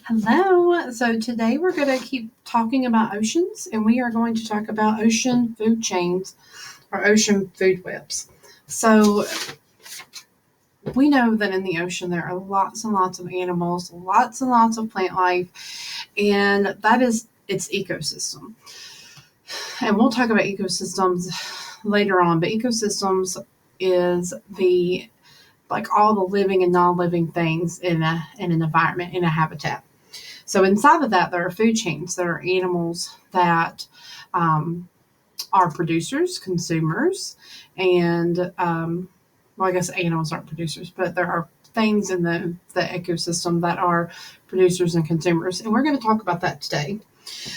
Hello. So today we're going to keep talking about oceans, and we are going to talk about ocean food chains or ocean food webs. So we know that in the ocean there are lots and lots of animals, lots and lots of plant life, and that is its ecosystem. And we'll talk about ecosystems later on, but ecosystems is the like all the living and non-living things in an environment, in a habitat. So inside of that, there are food chains. There are animals that are producers, consumers, and well, I guess animals aren't producers, but there are things in the ecosystem that are producers and consumers. And we're going to talk about that today.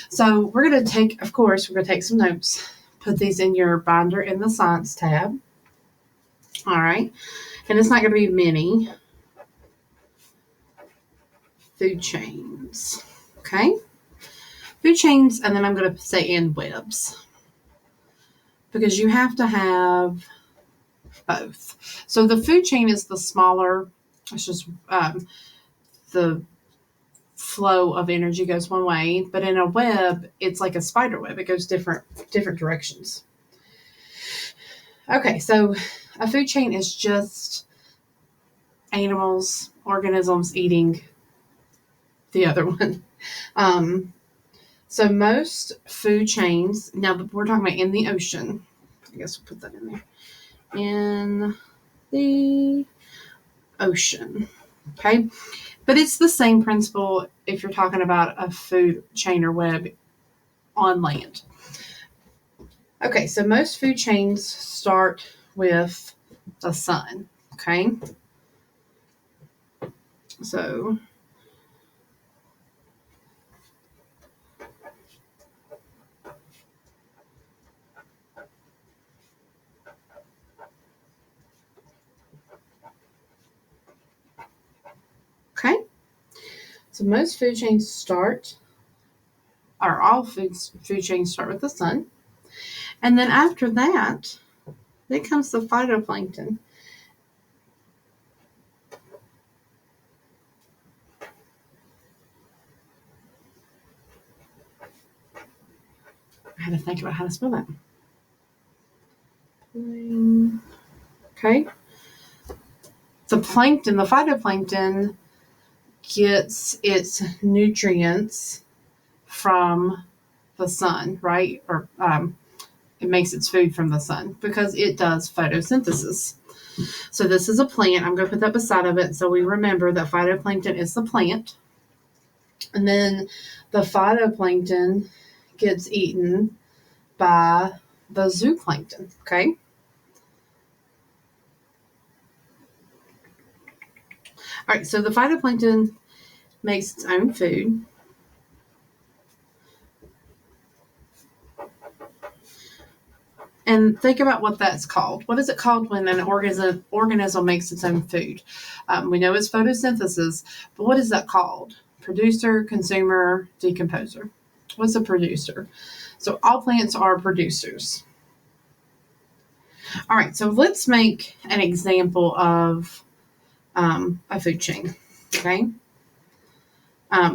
So we're going to take, of course, we're going to take some notes, put these in your binder in the science tab. All right. And it's not going to be many food chains. Okay. Food chains, and then I'm going to say and webs because you have to have both. So the food chain is the smaller, it's just the flow of energy goes one way, but in a web, it's like a spider web. It goes different directions. Okay, so a food chain is just animals, organisms eating the other one. So most food chains, now we're talking about in the ocean. I guess we'll put that in there. In the ocean. Okay. But it's the same principle if you're talking about a food chain or web on land. Okay. So most food chains start with the sun. Okay. So okay. So most food chains all food chains start with the sun. And then after that, then comes the phytoplankton. I had to think about how to spell that. Okay. The phytoplankton gets its nutrients from the sun, right? Or it makes its food from the sun because it does photosynthesis. So this is a plant. I'm going to put that beside of it so we remember that phytoplankton is the plant. And then the phytoplankton gets eaten by the zooplankton, okay? All right, so the phytoplankton makes its own food. And think about what that's called. What is it called when an organism makes its own food? We know it's photosynthesis, but what is that called? Producer, consumer, decomposer. What's a producer? So all plants are producers. All right, so let's make an example of a food chain, okay?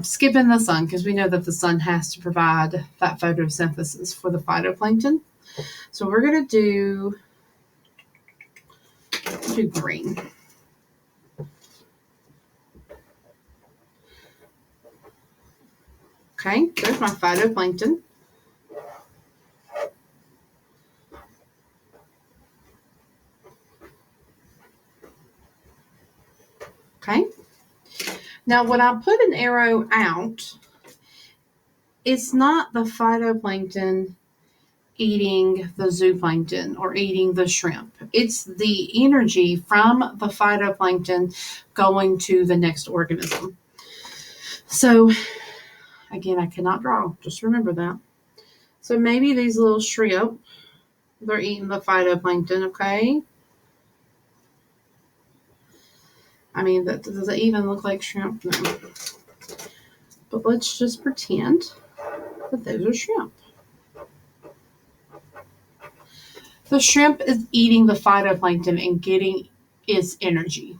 Skipping the sun, because we know that the sun has to provide that photosynthesis for the phytoplankton. So we're going to do green. Okay, there's my phytoplankton. Okay. Now, when I put an arrow out, it's not the phytoplankton eating the zooplankton or eating the shrimp. It's the energy from the phytoplankton going to the next organism. So, again, I cannot draw. Just remember that. So maybe these little shrimp, they're eating the phytoplankton, okay? I mean, does it even look like shrimp? No. But let's just pretend that those are shrimp. The shrimp is eating the phytoplankton and getting its energy.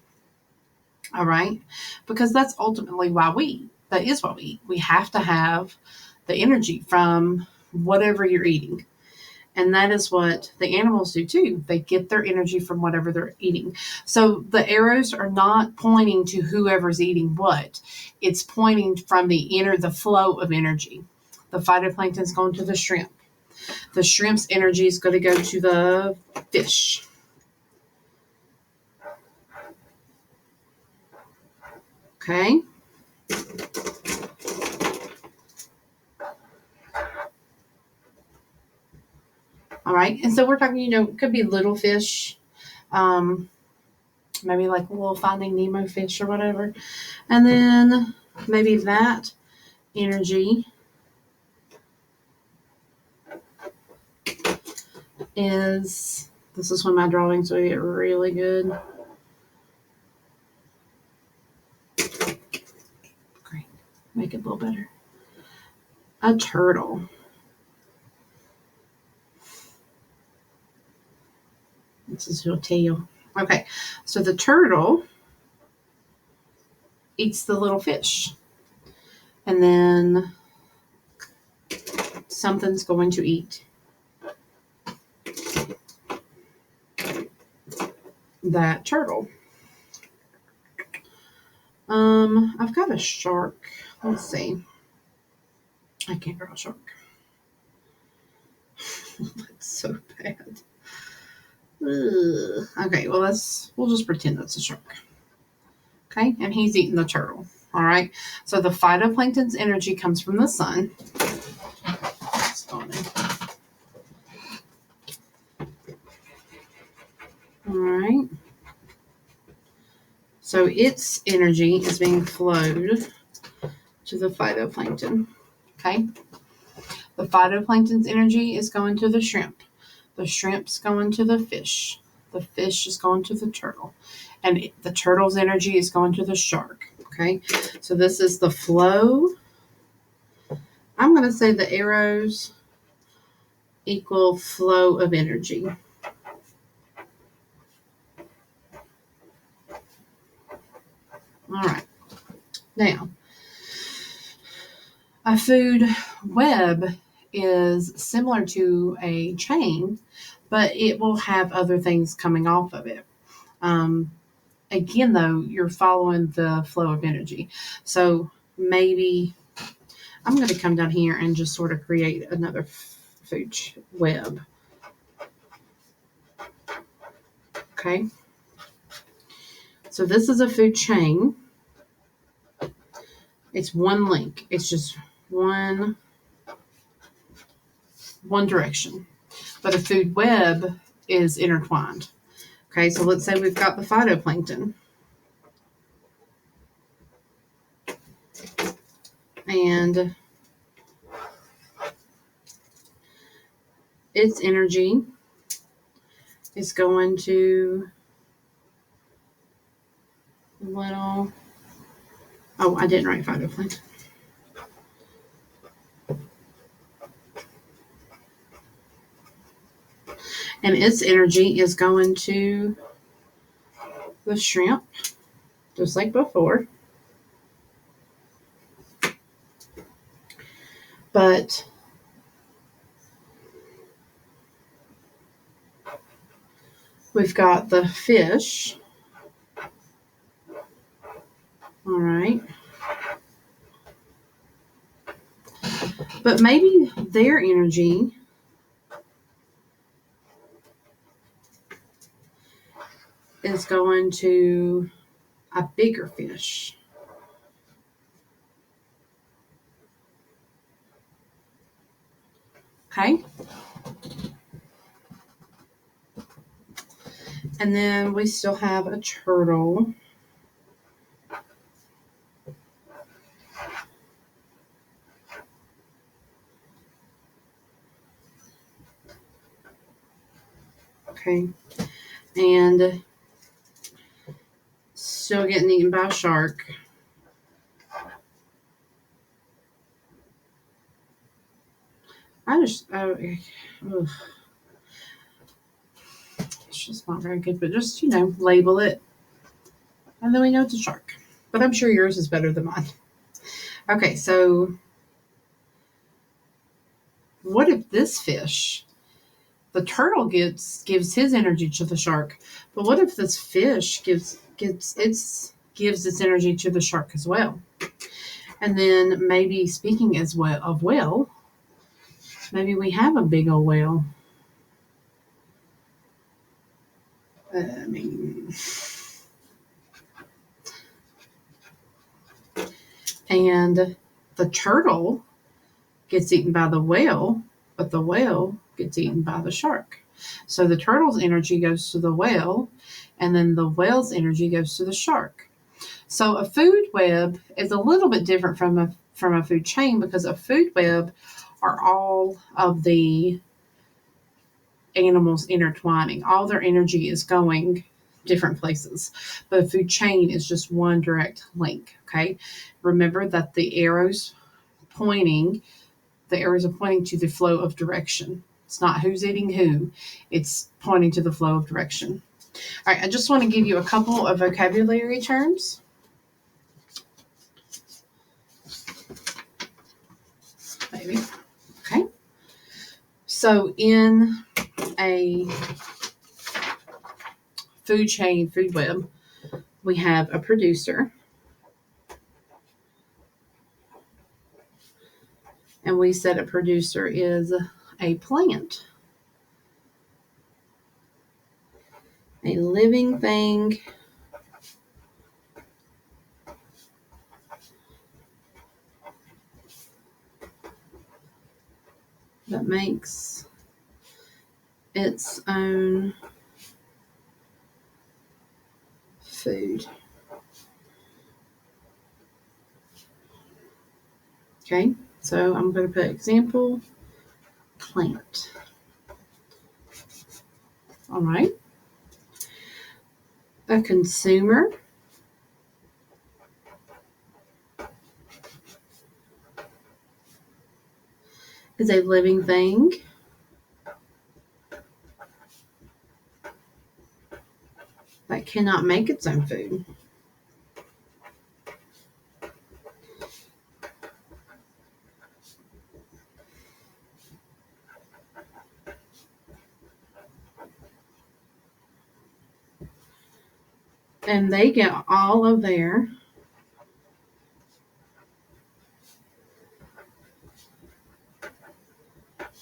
All right? Because that's ultimately why we eat. that is what we eat. We have to have the energy from whatever you're eating. And that is what the animals do too. They get their energy from whatever they're eating. So the arrows are not pointing to whoever's eating what. It's pointing from the flow of energy. The phytoplankton is going to the shrimp. The shrimp's energy is going to go to the fish. Okay. All right. And so we're talking, it could be little fish, maybe like a little Finding Nemo fish or whatever. And then maybe that energy this is when my drawings will get really good. Great. Make it a little better. A turtle. This is your tail. Okay, so the turtle eats the little fish. And then something's going to eat that turtle. I've got a shark. Let's see. I can't draw a shark. That's so bad. Ugh. Okay, well we'll just pretend that's a shark. Okay, and he's eating the turtle. All right, so the phytoplankton's energy comes from the sun. All right. So its energy is being flowed to the phytoplankton. Okay. The phytoplankton's energy is going to the shrimp. The shrimp's going to the fish. The fish is going to the turtle. And the turtle's energy is going to the shark. Okay. So this is the flow. I'm going to say the arrows equal flow of energy. All right. Now, a food web is similar to a chain, but it will have other things coming off of it. Again, though, you're following the flow of energy. So maybe I'm going to come down here and just sort of create another food web. Okay. So this is a food chain. It's one link. It's just one direction. But a food web is intertwined. Okay, so let's say we've got the phytoplankton. And its energy is going to little... Oh, I didn't write phytoplankton. And its energy is going to the shrimp, just like before. But we've got the fish. All right. But maybe their energy is going to a bigger fish. Okay. And then we still have a turtle. Okay. And still getting eaten by a shark. It's just not very good, but just, label it. And then we know it's a shark. But I'm sure yours is better than mine. Okay, so what if this fish, the turtle gives his energy to the shark, but what if this fish gives its energy to the shark as well? And then maybe speaking as well of whale, maybe we have a big old whale. I mean, and the turtle gets eaten by the whale, but the whale gets eaten by the shark. So the turtle's energy goes to the whale, and then the whale's energy goes to the shark. So a food web is a little bit different from a food chain, because a food web are all of the animals intertwining. All their energy is going different places. But a food chain is just one direct link. Okay. Remember that the arrows are pointing to the flow of direction. It's not who's eating who, it's pointing to the flow of direction. All right, I just want to give you a couple of vocabulary terms. Maybe. Okay. So in a food chain, food web, we have a producer, and we said a producer is a plant, a living thing that makes its own food. Okay, so I'm going to put example plant. All right. A consumer is a living thing that cannot make its own food. And they get all of their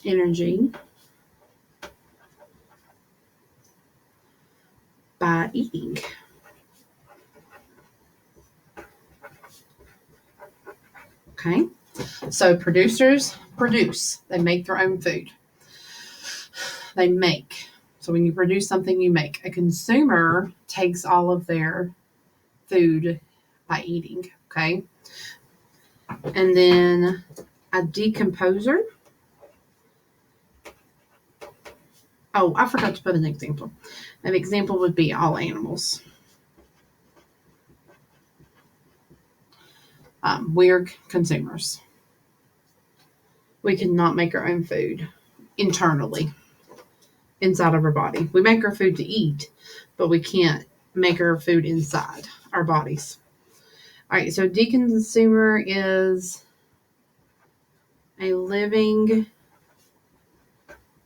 energy by eating. Okay, so producers produce, they make their own food. They make. So when you produce something, you make. A consumer takes all of their food by eating. Okay, and then a decomposer. Oh, I forgot to put an example. An example would be all animals. We're consumers. We cannot make our own food internally, inside of our body. We make our food to eat, but we can't make our food inside our bodies. All right, so deconsumer is a living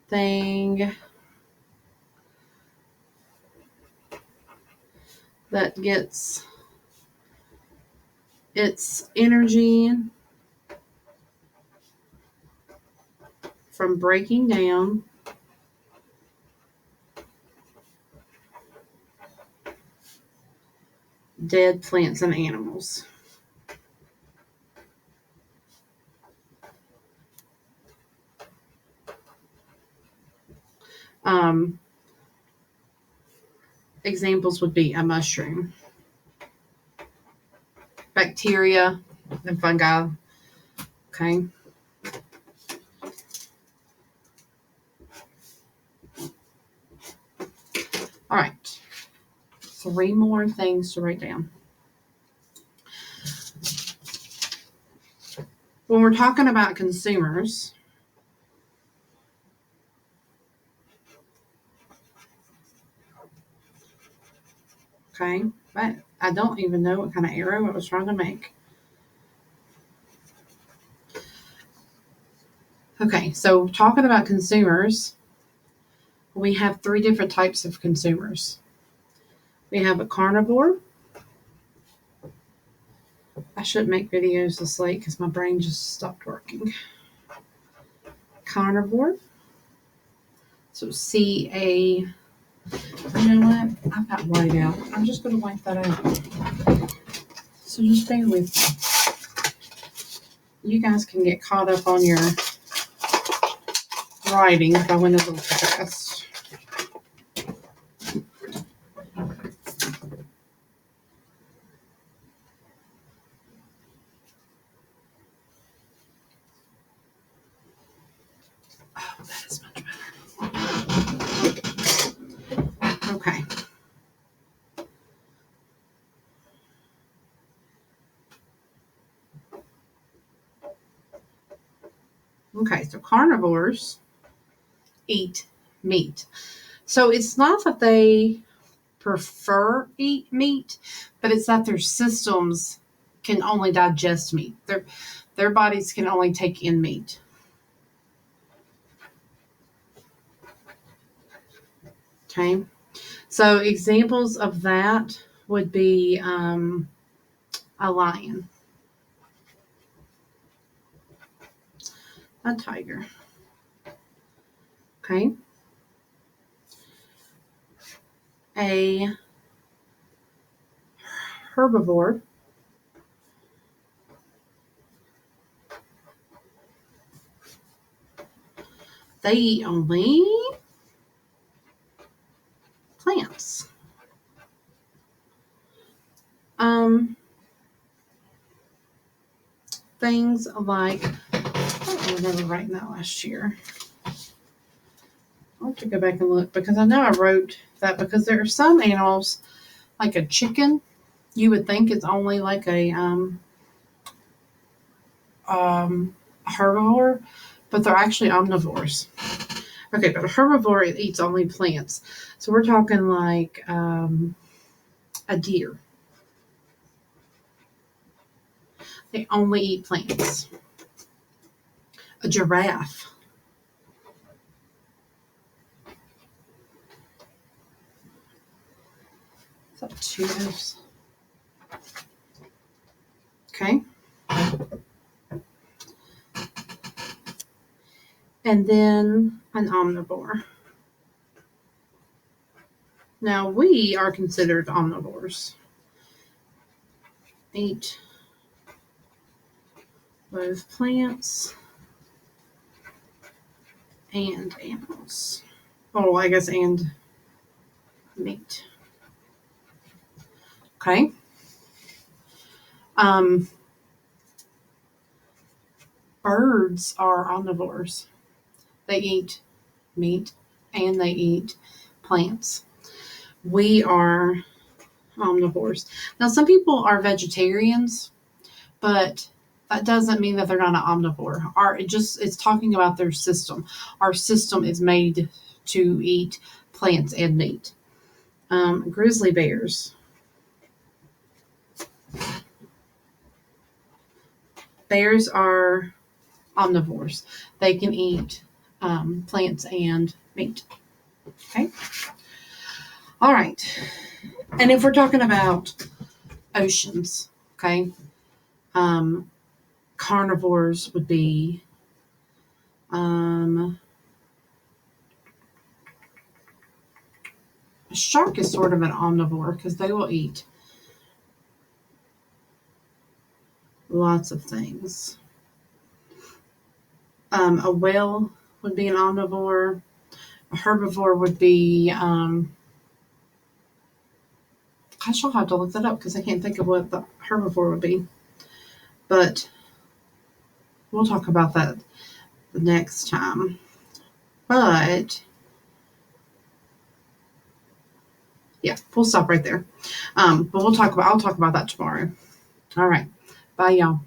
thing that gets its energy from breaking down dead plants and animals. Examples would be a mushroom, bacteria, and fungi. Okay. All right. 3 more things to write down. When we're talking about consumers, okay, but I don't even know what kind of arrow I was trying to make. Okay, so talking about consumers, we have 3 different types of consumers. We have a carnivore. I shouldn't make videos this late because my brain just stopped working. Carnivore. So C-A. You know what? I've got white out. I'm just going to wipe that out. So just bear with me. You guys can get caught up on your writing if I went a little too fast. Oh, that is much better. Okay. Okay, so carnivores eat meat. So it's not that they prefer eat meat, but it's that their systems can only digest meat. Their bodies can only take in meat. Okay. So examples of that would be a lion, a tiger. Okay. A herbivore. They eat only plants. Things like, I don't remember writing that last year. I'll have to go back and look because I know I wrote that because there are some animals, like a chicken, you would think it's only like a herbivore, but they're actually omnivores. Okay, but a herbivore, it eats only plants. So we're talking like a deer. They only eat plants. A giraffe. Is that 2 F's? Okay. And then an omnivore. Now we are considered omnivores. Eat both plants and animals. Oh, I guess and meat. Okay. Birds are omnivores. They eat meat and they eat plants. We are omnivores. Now, some people are vegetarians, but that doesn't mean that they're not an omnivore. It's talking about their system. Our system is made to eat plants and meat. Grizzly bears. Bears are omnivores. They can eat plants and meat. Okay. All right. And if we're talking about oceans, okay, carnivores would be a shark is sort of an omnivore because they will eat lots of things. A whale would be an omnivore. A herbivore would be, gosh, I'll have to look that up because I can't think of what the herbivore would be. But we'll talk about that the next time. But yeah, we'll stop right there. But I'll talk about that tomorrow. All right. Bye, y'all.